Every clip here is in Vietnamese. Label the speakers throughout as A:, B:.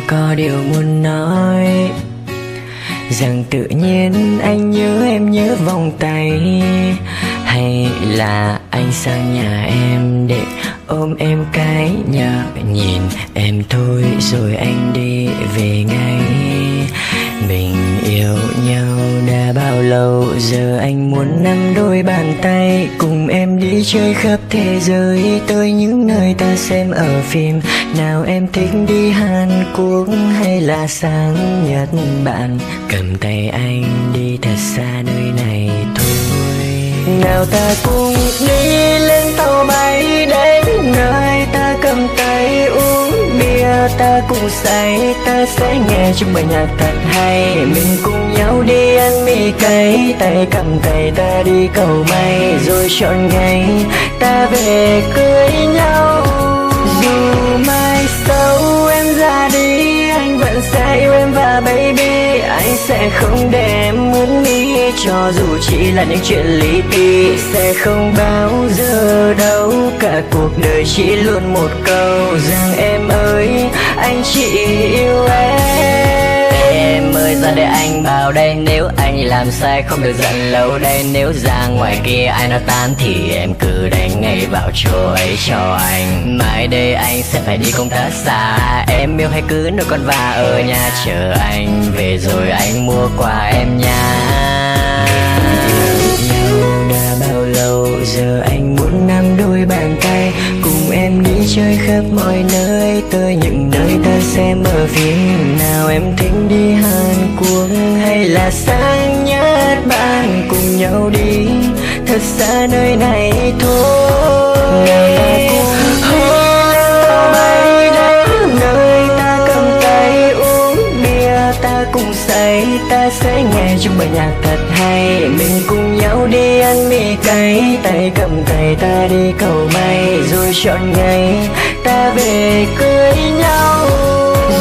A: có điều muốn nói, rằng tự nhiên anh nhớ em nhớ vòng tay. Hay là anh sang nhà em để ôm em cái nhờ nhìn em thôi rồi anh đi về ngay. Mình yêu nhau đã bao lâu giờ anh muốn nắm đôi bàn tay cùng em đi chơi khắp thế giới, tới những nơi ta xem ở phim. Nào em thích đi Hàn Quốc hay là sang Nhật Bản, cầm tay anh đi thật xa nơi này thôi. Nào ta cùng đi lên tàu bay đến nơi ta cầm tay uống bia, ta cùng say ta sẽ nghe chung bài nhạc thật hay. Mình cùng nhau đi ăn mì cay, tay cầm tay ta đi cầu may, rồi chọn ngày ta về cưới nhau. Dù mai sau em ra đi anh vẫn sẽ yêu em và baby, anh sẽ không để em mất đi. Cho dù chỉ là những chuyện lý ti sẽ không bao giờ đâu, cả cuộc đời chỉ luôn một câu rằng em ơi anh chỉ yêu em. Em ơi ra để anh vào đây, nếu anh làm sai không được giận lâu đây. Nếu ra ngoài kia ai nói tan thì em cứ đánh ngay vào chỗ ấy cho anh. Mai đây anh sẽ phải đi công tác xa, em yêu hay cứ nuôi con và ở nhà chờ anh về rồi anh mua quà em nha. Đã bao lâu giờ anh muốn nắm đôi bàn tay cùng em đi chơi khắp mọi nơi, tới những nơi ta xem ở phim. Nào em thích đi Hàn Quốc hay là sang Nhật Bản, cùng nhau đi thật xa nơi này thôi. Tàu bay đến nơi ta cầm tay uống bia, ta cùng say ta sẽ nghe chung bài nhạc thật hay. Mình cùng nhau đi ăn mì cay, tay cầm tay ta đi cầu may, rồi chọn ngày ta về cưới nhau.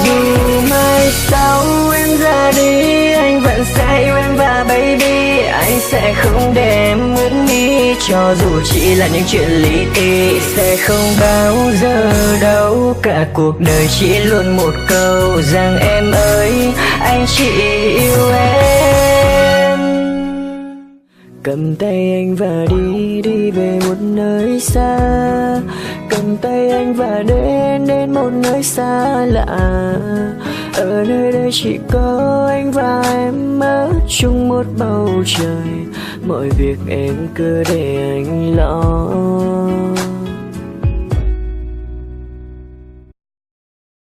A: Dù mai sau em ra đi anh vẫn sẽ yêu em và baby, anh sẽ không để em mất đi. Cho dù chỉ là những chuyện lý ti sẽ không bao giờ đâu, cả cuộc đời chỉ luôn một câu rằng em ơi anh chỉ yêu em. Cầm tay anh và đi về một nơi xa, cầm tay anh và đến một nơi xa lạ. Ở nơi đây chỉ có anh và em ở chung một bầu trời, mọi việc em cứ để anh lo.